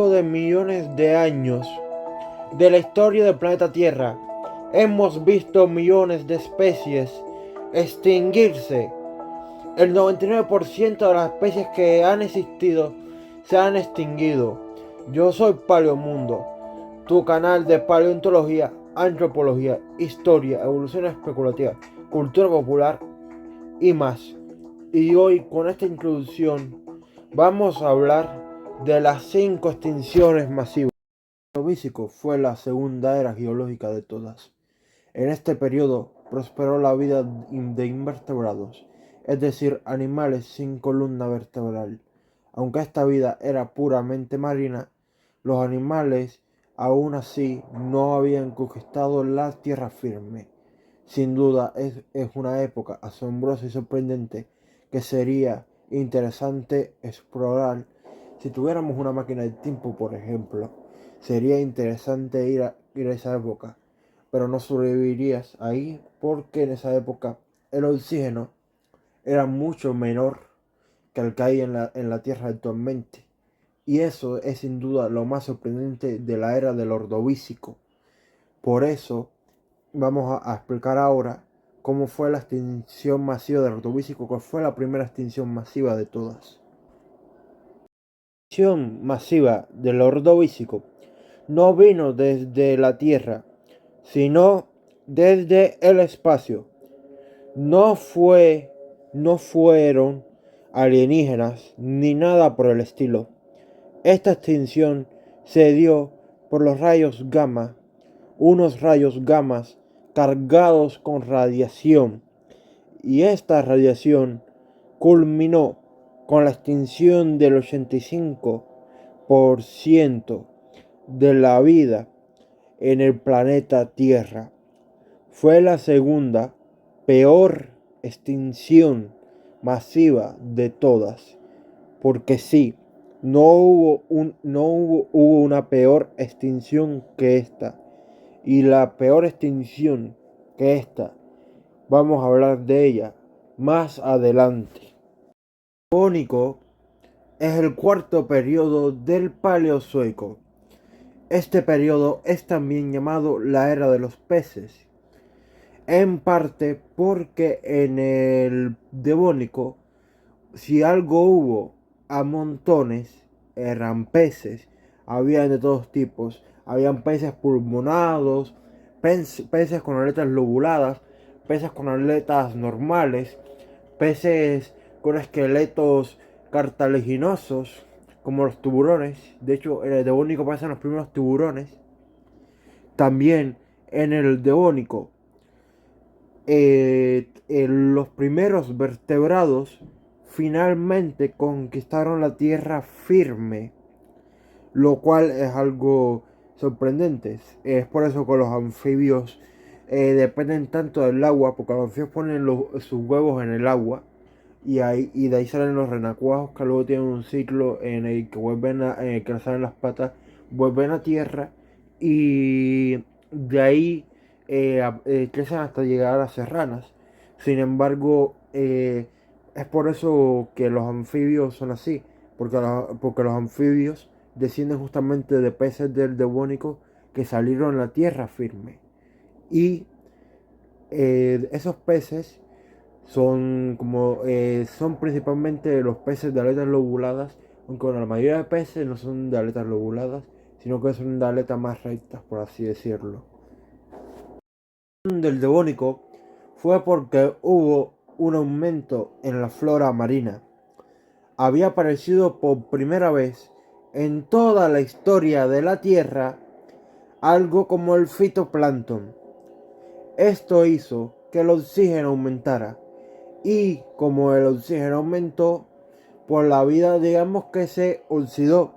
De millones de años de la historia del planeta Tierra, hemos visto millones de especies extinguirse. El 99% de las especies que han existido se han extinguido. Yo soy Paleomundo, tu canal de paleontología, antropología, historia, evolución especulativa, cultura popular y más. Y hoy, con esta introducción, vamos a hablar de las 5 extinciones masivas. El Ordovícico fue la segunda era geológica de todas. En este periodo prosperó la vida de invertebrados, es decir, animales sin columna vertebral. Aunque esta vida era puramente marina, los animales aún así no habían conquistado la tierra firme. Sin duda es una época asombrosa y sorprendente que sería interesante explorar. Si tuviéramos una máquina de tiempo, por ejemplo, sería interesante ir a esa época, pero no sobrevivirías ahí porque en esa época el oxígeno era mucho menor que el que hay en la Tierra actualmente. Y eso es sin duda lo más sorprendente de la era del Ordovícico. Por eso vamos a explicar ahora cómo fue la extinción masiva del Ordovícico, que fue la primera extinción masiva de todas. La extinción masiva del Ordovícico no vino desde la Tierra, sino desde el espacio. No fueron alienígenas ni nada por el estilo. Esta extinción se dio por los rayos gamma, unos rayos gamma cargados con radiación, y esta radiación culminó con la extinción del 85% de la vida en el planeta Tierra. Fue la segunda peor extinción masiva de todas, porque sí, hubo una peor extinción que esta, y la peor extinción que esta, vamos a hablar de ella más adelante. El Devónico es el cuarto periodo del Paleozoico. Este periodo es también llamado la era de los peces, en parte porque en el Devónico, si algo hubo a montones, eran peces. Había de todos tipos. Habían peces pulmonados, peces con aletas lobuladas, peces con aletas normales, peces con esqueletos cartilaginosos, como los tiburones. De hecho, en el Devónico pasan los primeros tiburones. También en el Devónico, los primeros vertebrados finalmente conquistaron la tierra firme, lo cual es algo sorprendente. Es por eso que los anfibios dependen tanto del agua, porque los anfibios ponen sus huevos en el agua y de ahí salen los renacuajos, que luego tienen un ciclo en el que en el que salen las patas, vuelven a tierra y de ahí crecen hasta llegar a las serranas. Sin embargo, es por eso que los anfibios son así, porque los anfibios descienden justamente de peces del Devónico que salieron a la tierra firme. Y esos peces son principalmente los peces de aletas lobuladas, aunque bueno, la mayoría de peces no son de aletas lobuladas, sino que son de aletas más rectas, por así decirlo. Del Devónico fue porque hubo un aumento en la flora marina. Había aparecido por primera vez en toda la historia de la Tierra algo como el fitoplancton. Esto hizo que el oxígeno aumentara, y como el oxígeno aumentó, por la vida digamos que se oxidó,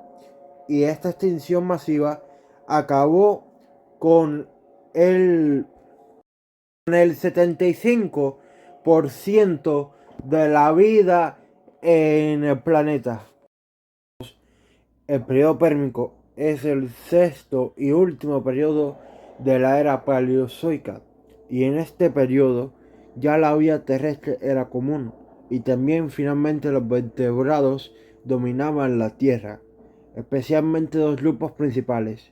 y esta extinción masiva acabó con el 75% de la vida en el planeta. El periodo pérmico es el sexto y último periodo de la era paleozoica, y en este periodo ya la vida terrestre era común y también finalmente los vertebrados dominaban la Tierra. especialmente dos grupos principales: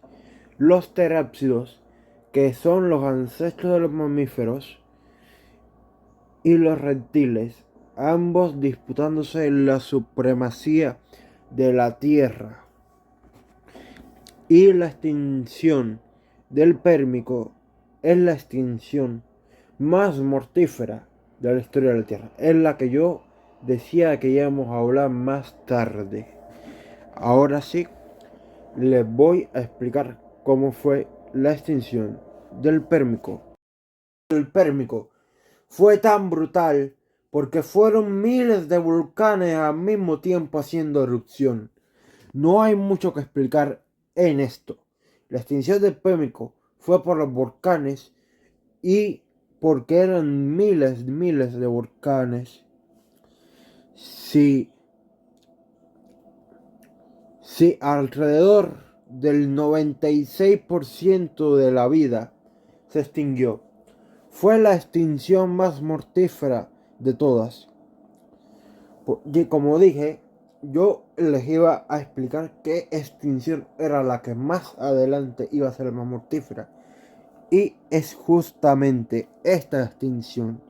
los terápsidos, que son los ancestros de los mamíferos, y los reptiles, ambos disputándose la supremacía de la Tierra. Y la extinción del Pérmico es la extinción más mortífera de la historia de la Tierra. Es la que yo decía que íbamos a hablar más tarde. Ahora sí, les voy a explicar cómo fue la extinción del Pérmico. El Pérmico fue tan brutal porque fueron miles de volcanes al mismo tiempo haciendo erupción. No hay mucho que explicar en esto. La extinción del Pérmico fue por los volcanes y porque eran miles de volcanes. Si alrededor del 96% de la vida se extinguió, fue la extinción más mortífera de todas. Y como dije, yo les iba a explicar qué extinción era la que más adelante iba a ser la más mortífera. Y es justamente esta extinción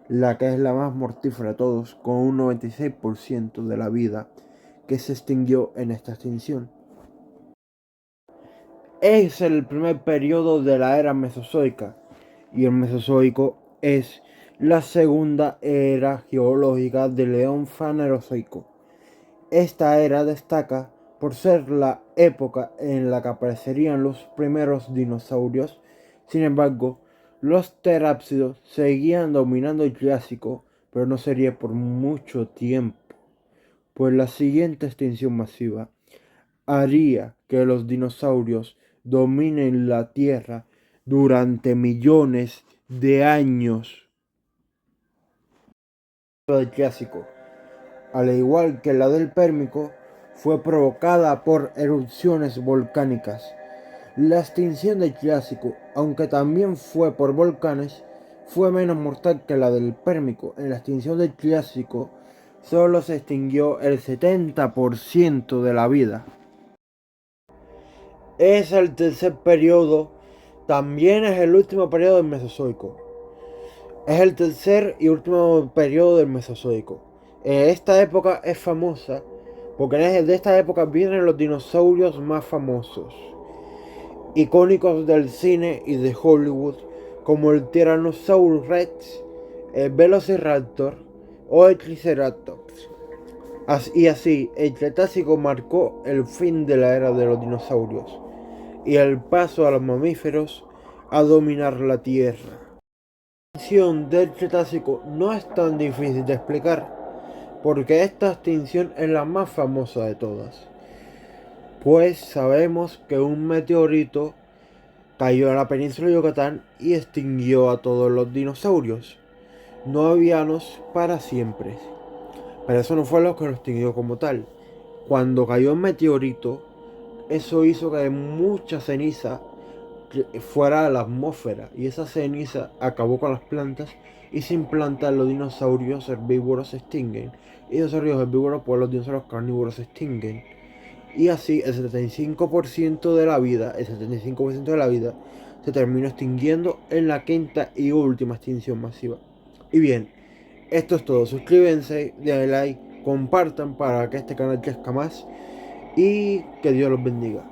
la que es la más mortífera de todos, con un 96% de la vida que se extinguió en esta extinción. Es el primer periodo de la era mesozoica, y el Mesozoico es la segunda era geológica del Eón Fanerozoico. Esta era destaca por ser la época en la que aparecerían los primeros dinosaurios. Sin embargo, los terápsidos seguían dominando el Triásico, pero no sería por mucho tiempo, pues la siguiente extinción masiva haría que los dinosaurios dominen la Tierra durante millones de años. Del Triásico, al igual que la del Pérmico, fue provocada por erupciones volcánicas. La extinción del Triásico, aunque también fue por volcanes, fue menos mortal que la del Pérmico. En la extinción del Triásico solo se extinguió el 70% de la vida. Es el tercer periodo, también es el último periodo del Mesozoico. Es el tercer y último periodo del Mesozoico. Esta época es famosa porque de esta época vienen los dinosaurios más famosos, icónicos del cine y de Hollywood, como el Tyrannosaurus Rex, el Velociraptor o el Triceratops. Y así, el Cretácico marcó el fin de la era de los dinosaurios y el paso a los mamíferos a dominar la Tierra. La extinción del Cretácico no es tan difícil de explicar, porque esta extinción es la más famosa de todas. Pues sabemos que un meteorito cayó a la península de Yucatán y extinguió a todos los dinosaurios no avianos para siempre. Pero eso no fue lo que lo extinguió como tal. Cuando cayó el meteorito, eso hizo que mucha ceniza fuera de la atmósfera, y esa ceniza acabó con las plantas, y sin plantas los dinosaurios herbívoros se extinguen, y los dinosaurios herbívoros pues los dinosaurios carnívoros se extinguen, y así el 75% de la vida, se terminó extinguiendo en la quinta y última extinción masiva. Y bien, esto es todo. Suscríbanse, denle like, compartan para que este canal crezca más, y que Dios los bendiga.